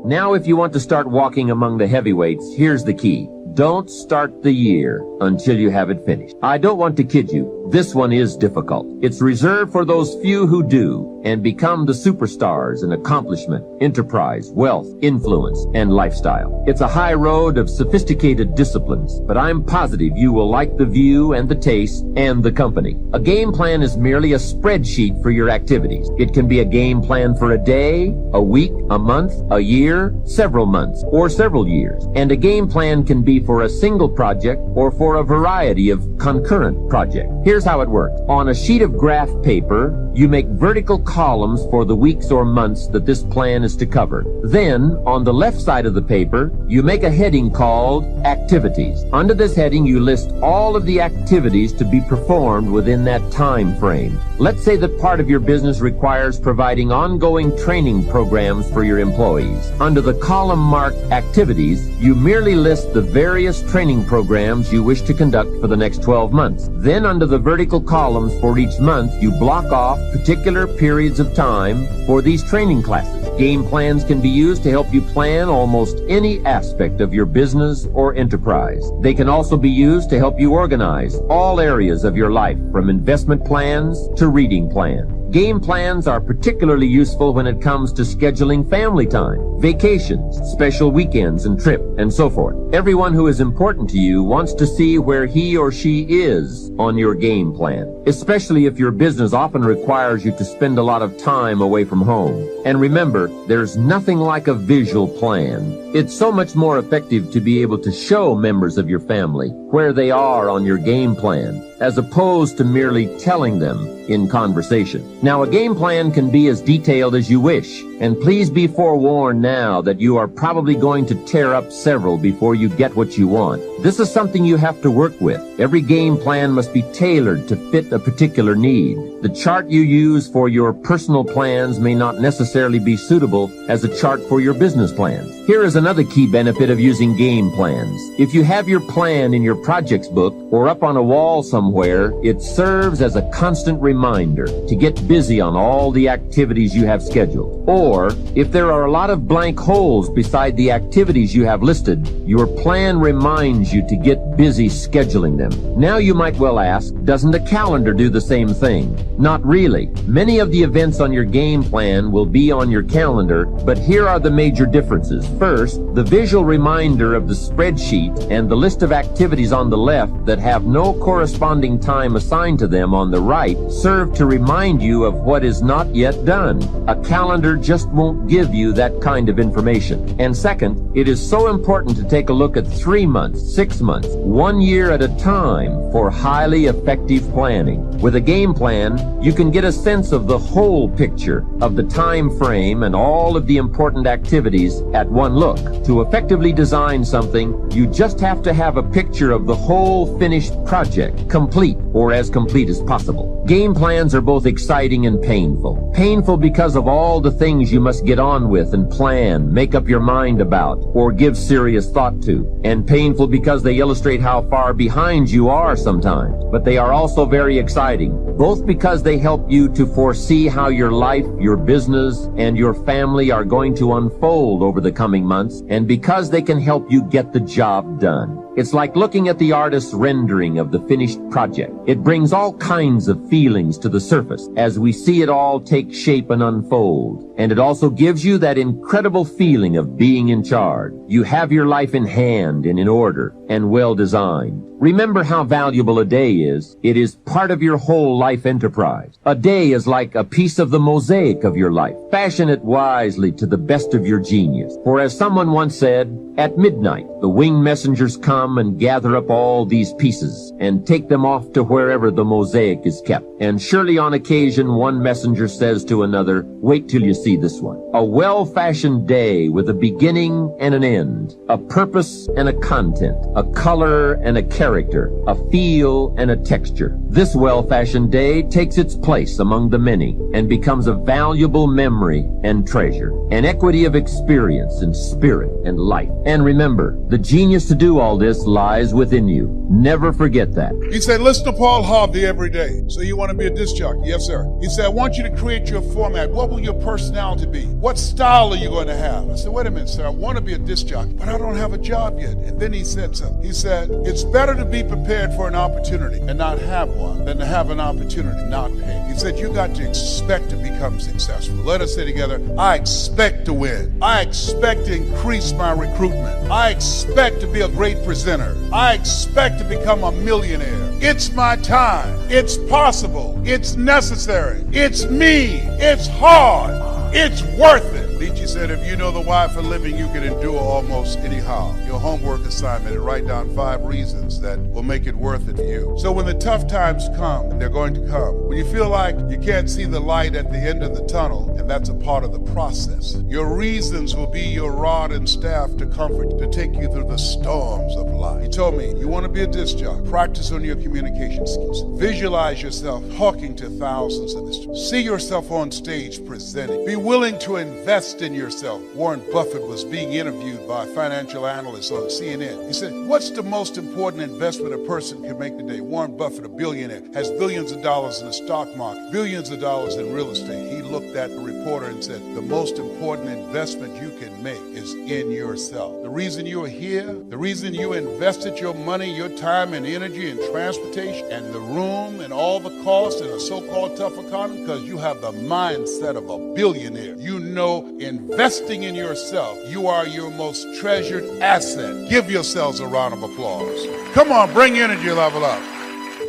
Now, if you want to start walking among the heavyweights, here's the key. Don't start the year until you have it finished. I don't want to kid you. This one is difficult. It's reserved for those few who do and become the superstars in accomplishment, enterprise, wealth, influence, and lifestyle. It's a high road of sophisticated disciplines, but I'm positive you will like the view and the taste and the company. A game plan is merely a spreadsheet for your activities. It can be a game plan for a day, a week, a month, a year, several months, or several years. And a game plan can be for a single project or for a variety of concurrent projects. Here's how it works. On a sheet of graph paper, you make vertical columns for the weeks or months that this plan is to cover. Then, on the left side of the paper, you make a heading called Activities. Under this heading, you list all of the activities to be performed within that time frame. Let's say that part of your business requires providing ongoing training programs for your employees. Under the column marked Activities, you merely list the various training programs you wish to conduct for the next 12 months. Then under the vertical columns for each month, you block off particular periods of time for these training classes. Game plans can be used to help you plan almost any aspect of your business or enterprise. They can also be used to help you organize all areas of your life, from investment plans to reading plans. Game plans are particularly useful when it comes to scheduling family time, vacations, special weekends and trips, and so forth. Everyone who is important to you wants to see where he or she is on your game plan, especially if your business often requires you to spend a lot of time away from home. And remember, there's nothing like a visual plan. It's so much more effective to be able to show members of your family where they are on your game plan, as opposed to merely telling them in conversation. Now, a game plan can be as detailed as you wish, and please be forewarned now that you are probably going to tear up several before you get what you want. This is something you have to work with. Every game plan must be tailored to fit a particular need. The chart you use for your personal plans may not necessarily be suitable as a chart for your business plans. Here is another key benefit of using game plans. If you have your plan in your projects book or up on a wall somewhere, it serves as a constant reminder to get busy on all the activities you have scheduled. Or, if there are a lot of blank holes beside the activities you have listed, your plan reminds you to get busy scheduling them. Now you might well ask, doesn't a calendar do the same thing? Not really. Many of the events on your game plan will be on your calendar, but here are the major differences. First, the visual reminder of the spreadsheet and the list of activities on the left that have no corresponding time assigned to them on the right serve to remind you of what is not yet done. A calendar just won't give you that kind of information. And second, it is so important to take a look at 3 months, 6 months, 1 year at a time for highly effective planning. With a game plan, you can get a sense of the whole picture of the time frame and all of the important activities at one look. To effectively design something, you just have to have a picture of the whole finished project, complete or as complete as possible. Game plans are both exciting and painful. Painful because of all the things you must get on with and plan, make up your mind about, or give serious thought to. And painful because they illustrate how far behind you are sometimes. But they are also very exciting, both because they help you to foresee how your life, your business, and your family are going to unfold over the coming months, and because they can help you get the job done. It's like looking at the artist's rendering of the finished project. It brings all kinds of feelings to the surface as we see it all take shape and unfold. And it also gives you that incredible feeling of being in charge. You have your life in hand and in order and well designed. Remember how valuable a day is. It is part of your whole life enterprise. A day is like a piece of the mosaic of your life. Fashion it wisely to the best of your genius. For as someone once said, at midnight, the winged messengers come and gather up all these pieces and take them off to wherever the mosaic is kept. And surely on occasion one messenger says to another, wait till you see this one. A well-fashioned day with a beginning and an end, a purpose and a content, a color and a character, character, a feel, and a texture. This well-fashioned day takes its place among the many and becomes a valuable memory and treasure, an equity of experience and spirit and life. And remember, the genius to do all this lies within you. Never forget that. He said, listen to Paul Harvey every day. So you want to be a disc jockey? Yes, sir. He said, I want you to create your format. What will your personality be? What style are you going to have? I said, wait a minute, sir. I want to be a disc jockey, but I don't have a job yet. And then he said something. He said, it's better to be prepared for an opportunity and not have one than to have an opportunity not pay. He said, you got to expect to become successful. Let us say together, I expect to win. I expect to increase my recruitment. I expect to be a great presenter. I expect to become a millionaire. It's my time. It's possible. It's necessary. It's me. It's hard. It's worth it. Nietzsche said, if you know the why for living, you can endure almost anyhow. Your homework assignment is write down 5 reasons that will make it worth it for you. So when the tough times come, and they're going to come, when you feel like you can't see the light at the end of the tunnel, and that's a part of the process, your reasons will be your rod and staff to comfort, to take you through the storms of life. He told me, you want to be a disc jockey, practice on your communication skills. Visualize yourself talking to thousands of instruments. See yourself on stage presenting. Be willing to invest in yourself. Warren Buffett was being interviewed by financial analysts on CNN. He said, what's the most important investment a person can make today? Warren Buffett, a billionaire, has billions of dollars in the stock market, billions of dollars in real estate. He looked at the reporter and said, the most important investment you can make is in yourself. The reason you are here, the reason you invested your money, your time and energy and transportation and the room and all the costs in a so-called tough economy, because you have the mindset of a billionaire. You know, investing in yourself, you are your most treasured asset. Give yourselves a round of applause. Come on, bring energy level up.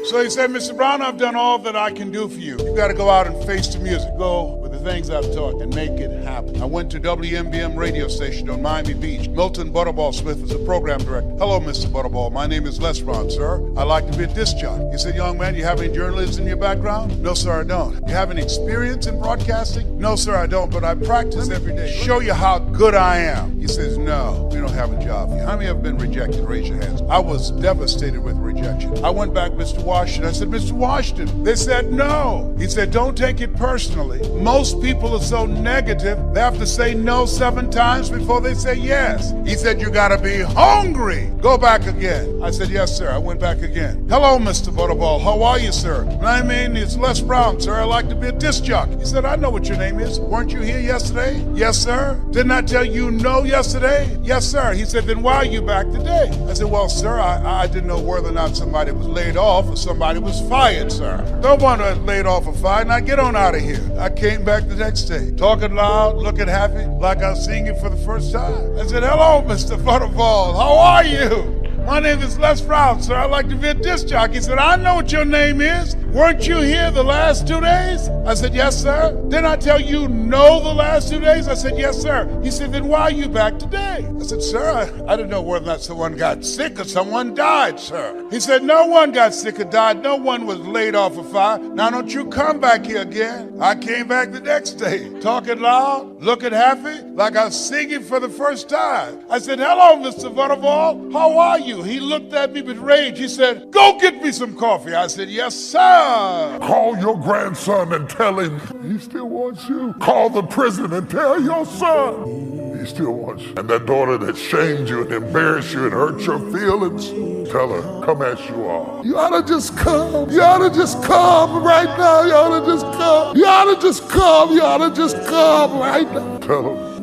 So he said, Mr. Brown, I've done all that I can do for you. You got to go out and face the music. Go with the things I've taught and make it happen. I went to WMBM radio station on Miami Beach. Milton Butterball Smith is the program director. Hello, Mr. Butterball. My name is Les Brown, sir. I like to be a disc jockey. He said, young man, you have any journalism in your background? No, sir, I don't. You have any experience in broadcasting? No, sir, I don't, but I practice every day. Show you how good I am. He says, no, we don't have a job for you. How many have been rejected? Raise your hands. I was devastated with rejection. I went back, Mr. Washington. I said, Mr. Washington. They said, no. He said, don't take it personally. Most people are so negative, they have to say no 7 times before they say yes. He said, you gotta be hungry. Go back again. I said, yes, sir. I went back again. Hello, Mr. Butterball. How are you, sir? My name is Les Brown, sir. I like to be a disc jockey. He said, I know what your name is. Weren't you here yesterday? Yes, sir. Didn't I tell you no yesterday? Yes, sir. He said, then why are you back today? I said, well, sir, I didn't know whether or not somebody was laid off or somebody was fired, sir. Don't want to laid off or fired. Now get on out of here. I came back the next day, talking loud, looking happy, like I was seeing you for the first time. I said, hello, Mr. Butterball. How are you? My name is Les Brown, sir. I like to be a disc jockey. He said, I know what your name is. Weren't you here the last 2 days? I said, yes, sir. Didn't I tell you no the last 2 days? I said, yes, sir. He said, then why are you back today? I said, sir, I didn't know whether or not someone got sick or someone died, sir. He said, no one got sick or died. No one was laid off or fired. Now don't you come back here again. I came back the next day, talking loud, looking happy, like I was singing for the first time. I said, hello, Mr. Butterball. How are you? He looked at me with rage. He said, go get me some coffee. I said, yes, sir. Call your grandson and tell him he still wants you. Call the prison and tell your son he still wants you. And that daughter that shamed you and embarrassed you and hurt your feelings, tell her, come as you are. You ought to just come. You ought to just come right now. You ought to just come. You ought to just come. You ought to just come right now.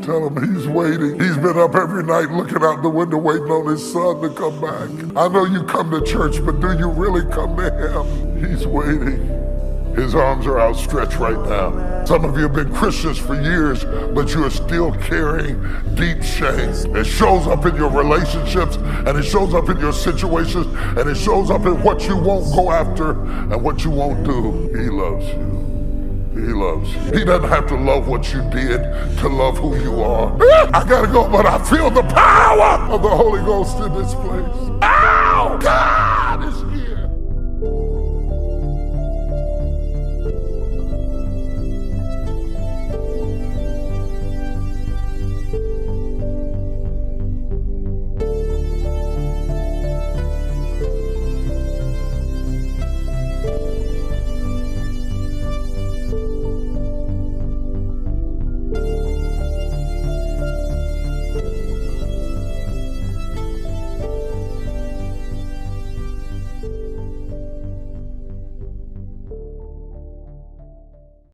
Tell him he's waiting. He's been up every night looking out the window waiting on his son to come back. I know you come to church, but do you really come to him? He's waiting. His arms are outstretched right now. Some of you have been Christians for years, but you are still carrying deep shame. It shows up in your relationships, and it shows up in your situations, and it shows up in what you won't go after and what you won't do. He loves you. He loves you. He doesn't have to love what you did to love who you are. I gotta go, but I feel the power of the Holy Ghost in this place. Oh, God is here.